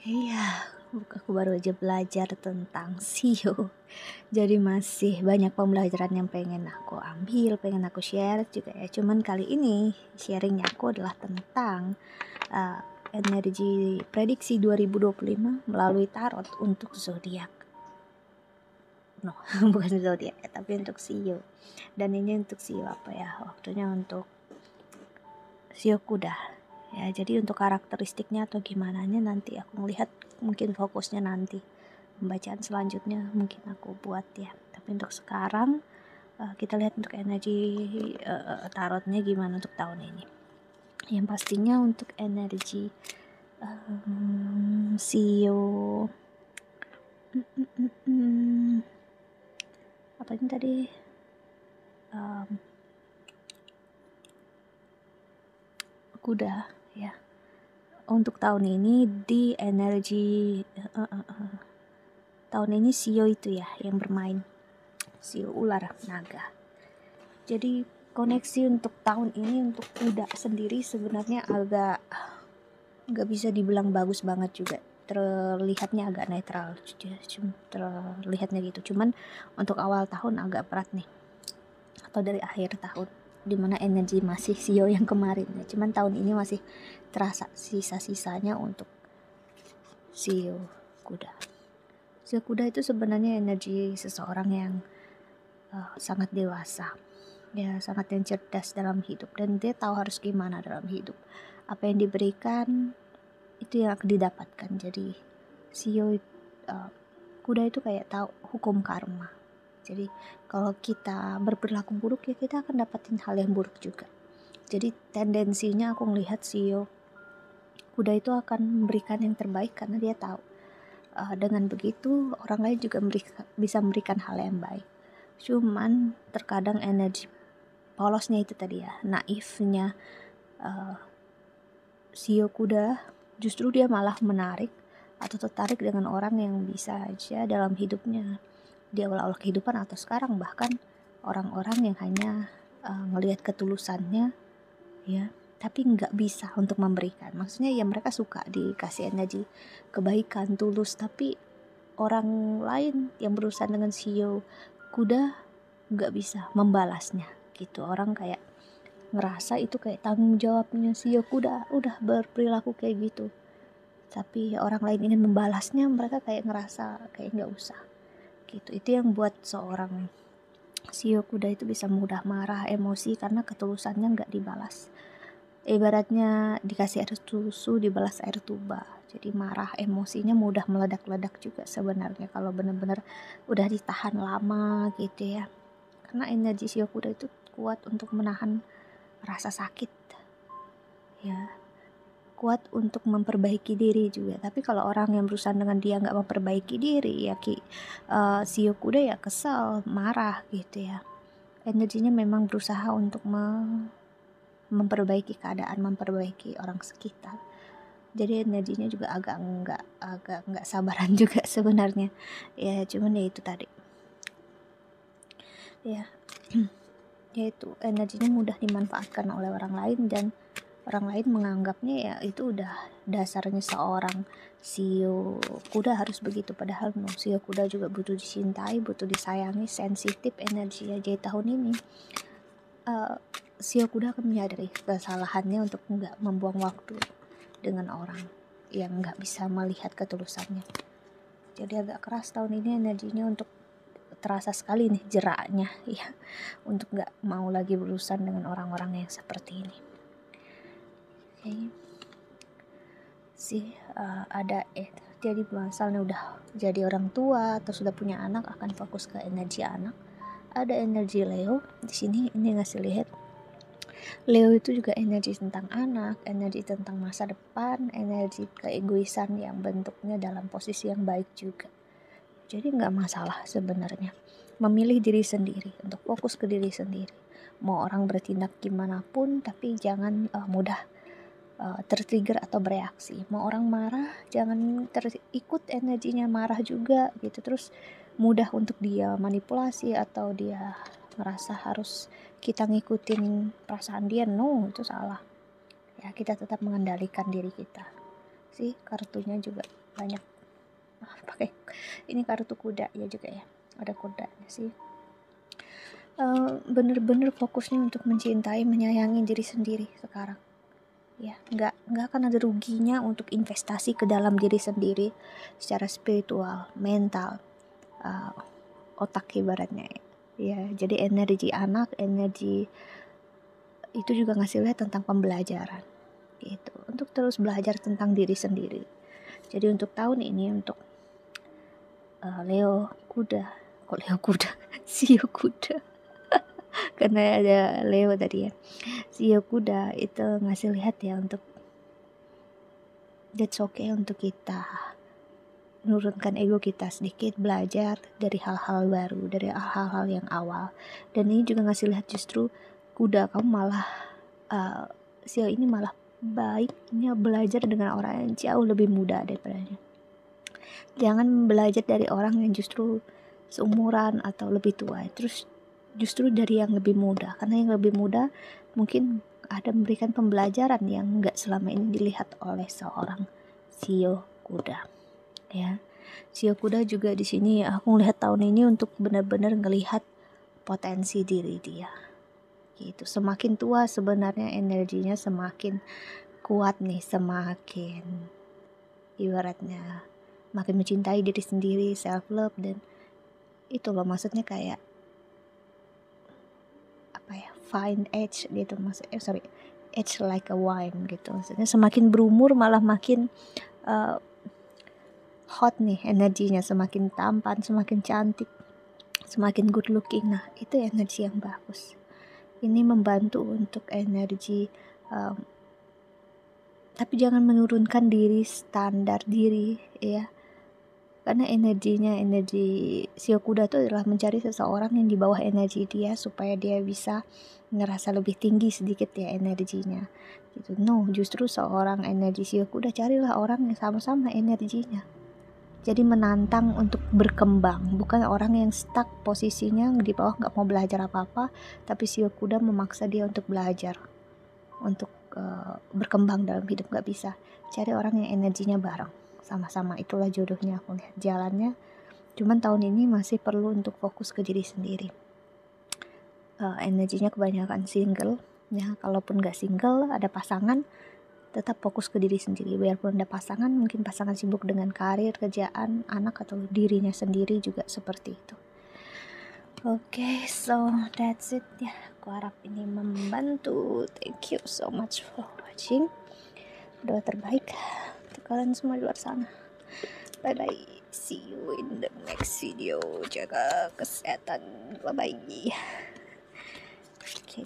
Iya, aku baru aja belajar tentang SEO. Jadi masih banyak pembelajaran yang pengen aku ambil, pengen aku share juga ya. Cuman kali ini sharingnya aku adalah tentang uh, energi prediksi 2025 melalui tarot untuk zodiak. No, bukan zodiak ya, tapi untuk SEO. Dan ini untuk SEO apa ya? Waktunya untuk SEO kuda. Ya, jadi untuk karakteristiknya atau gimana nanti aku melihat, mungkin fokusnya nanti pembacaan selanjutnya mungkin aku buat ya. Tapi untuk sekarang kita lihat untuk energi tarotnya gimana untuk tahun ini. Yang pastinya untuk energi CEO apa ini tadi, kuda ya. Untuk tahun ini di energi tahun ini CEO itu ya yang bermain, CEO ular naga. Jadi koneksi untuk tahun ini untuk kuda sendiri sebenarnya agak nggak bisa dibilang bagus banget juga, terlihatnya agak netral, terlihatnya gitu. Cuman untuk awal tahun agak berat nih, atau dari akhir tahun dimana energi masih CEO yang kemarin ya. Cuman tahun ini masih terasa sisa-sisanya untuk CEO kuda. CEO kuda itu sebenarnya energi seseorang yang sangat dewasa ya, sangat yang cerdas dalam hidup, dan dia tahu harus gimana dalam hidup. Apa yang diberikan itu yang akan didapatkan. Jadi CEO kuda itu kayak tahu hukum karma. Jadi kalau kita berperilaku buruk ya kita akan dapatin hal yang buruk juga. Jadi tendensinya aku melihat CEO kuda itu akan memberikan yang terbaik karena dia tahu dengan begitu orang lain juga bisa memberikan hal yang baik. Cuman terkadang energi polosnya itu tadi ya, naifnya CEO kuda, justru dia malah menarik atau tertarik dengan orang yang bisa aja dalam hidupnya di awal-awal kehidupan atau sekarang bahkan orang-orang yang hanya ngelihat ketulusannya ya, tapi nggak bisa untuk memberikan. Maksudnya ya mereka suka dikasih energi kebaikan tulus, tapi orang lain yang berurusan dengan CEO kuda nggak bisa membalasnya gitu. Orang kayak ngerasa itu kayak tanggung jawabnya CEO kuda udah berperilaku kayak gitu, tapi orang lain ingin membalasnya, mereka kayak ngerasa kayak nggak usah gitu. Itu yang buat seorang CEO kuda itu bisa mudah marah, emosi karena ketulusannya nggak dibalas. Ibaratnya dikasih air susu dibalas air tuba. Jadi marah, emosinya mudah meledak-ledak juga sebenarnya kalau benar-benar udah ditahan lama gitu ya. Karena energi CEO kuda itu kuat untuk menahan rasa sakit ya, kuat untuk memperbaiki diri juga. Tapi kalau orang yang berusaha dengan dia nggak memperbaiki diri ya CEO kuda ya kesal, marah gitu ya. Energinya memang berusaha untuk memperbaiki keadaan, memperbaiki orang sekitar. Jadi energinya juga agak nggak sabaran juga sebenarnya ya. Cuman ya itu tadi ya, yaitu energinya mudah dimanfaatkan oleh orang lain, dan orang lain menganggapnya ya itu udah dasarnya seorang CEO kuda harus begitu. Padahal no, CEO kuda juga butuh dicintai, butuh disayangi, sensitif energi ya. Jadi tahun ini CEO kuda akan menyadari kesalahannya untuk nggak membuang waktu dengan orang yang nggak bisa melihat ketulusannya. Jadi agak keras tahun ini energinya, untuk terasa sekali nih jeraknya ya, untuk nggak mau lagi berurusan dengan orang-orang yang seperti ini. Oke. Ada jadi misalnya udah jadi orang tua atau sudah punya anak, akan fokus ke energi anak. Ada energi Leo di sini, ini ngasih lihat Leo itu juga energi tentang anak, energi tentang masa depan, energi keegoisan yang bentuknya dalam posisi yang baik juga. Jadi nggak masalah sebenarnya memilih diri sendiri, untuk fokus ke diri sendiri. Mau orang bertindak gimana pun, tapi jangan mudah tertrigger atau bereaksi. Mau orang marah, jangan terikut energinya marah juga gitu. Terus mudah untuk dia manipulasi atau dia ngerasa harus kita ngikutin perasaan dia. No, itu salah ya. Kita tetap mengendalikan diri kita sih, kartunya juga banyak pakai ini kartu kuda ya juga ya, ada kudanya sih. Bener-bener fokusnya untuk mencintai, menyayangi diri sendiri sekarang ya. Nggak akan ada ruginya untuk investasi ke dalam diri sendiri secara spiritual, mental, otak ibaratnya ya. Jadi energi anak, energi itu juga ngasih lihat tentang pembelajaran gitu, untuk terus belajar tentang diri sendiri. Jadi untuk tahun ini, untuk Leo kuda Sio kuda karena ada Leo tadi ya. Sio kuda itu ngasih lihat ya, untuk that's okay untuk kita menurunkan ego kita sedikit, belajar dari hal-hal baru, dari hal-hal yang awal. Dan ini juga ngasih lihat justru kuda kamu malah Sio ini malah baiknya belajar dengan orang yang jauh lebih muda daripadanya. Jangan belajar dari orang yang justru seumuran atau lebih tua, terus justru dari yang lebih muda, karena yang lebih muda mungkin ada memberikan pembelajaran yang nggak selama ini dilihat oleh seorang Sio kuda ya. Sio kuda juga di sini aku ngelihat tahun ini untuk benar-benar ngelihat potensi diri dia gitu. Semakin tua sebenarnya energinya semakin kuat nih, semakin ibaratnya makin mencintai diri sendiri, self love. Dan itu loh maksudnya, kayak apa ya, fine age gitu maksudnya, age like a wine gitu. Maksudnya semakin berumur malah makin hot nih energinya, semakin tampan, semakin cantik, semakin good looking. Nah itu energi yang bagus. Ini membantu untuk energi, tapi jangan menurunkan diri, standar diri ya. Karena energi Sio kuda itu adalah mencari seseorang yang di bawah energi dia, supaya dia bisa ngerasa lebih tinggi sedikit ya energinya gitu. No, justru seorang energi Sio kuda, carilah orang yang sama-sama energinya. Jadi menantang untuk berkembang, bukan orang yang stuck posisinya di bawah nggak mau belajar apa-apa, tapi Sio kuda memaksa dia untuk belajar, untuk berkembang dalam hidup. Nggak bisa. Cari orang yang energinya bareng, sama-sama. Itulah jodohnya, aku lihat jalannya. Cuman tahun ini masih perlu untuk fokus ke diri sendiri. Energinya kebanyakan single ya. Kalaupun nggak single, ada pasangan, tetap fokus ke diri sendiri. Biarpun ada pasangan, mungkin pasangan sibuk dengan karir, kerjaan, anak, atau dirinya sendiri juga seperti itu. Okay, so that's it ya. Aku harap ini membantu. Thank you so much for watching. Doa terbaik untuk kalian semua di luar sana. Bye bye. See you in the next video. Jaga kesehatan. Bye bye. Okay.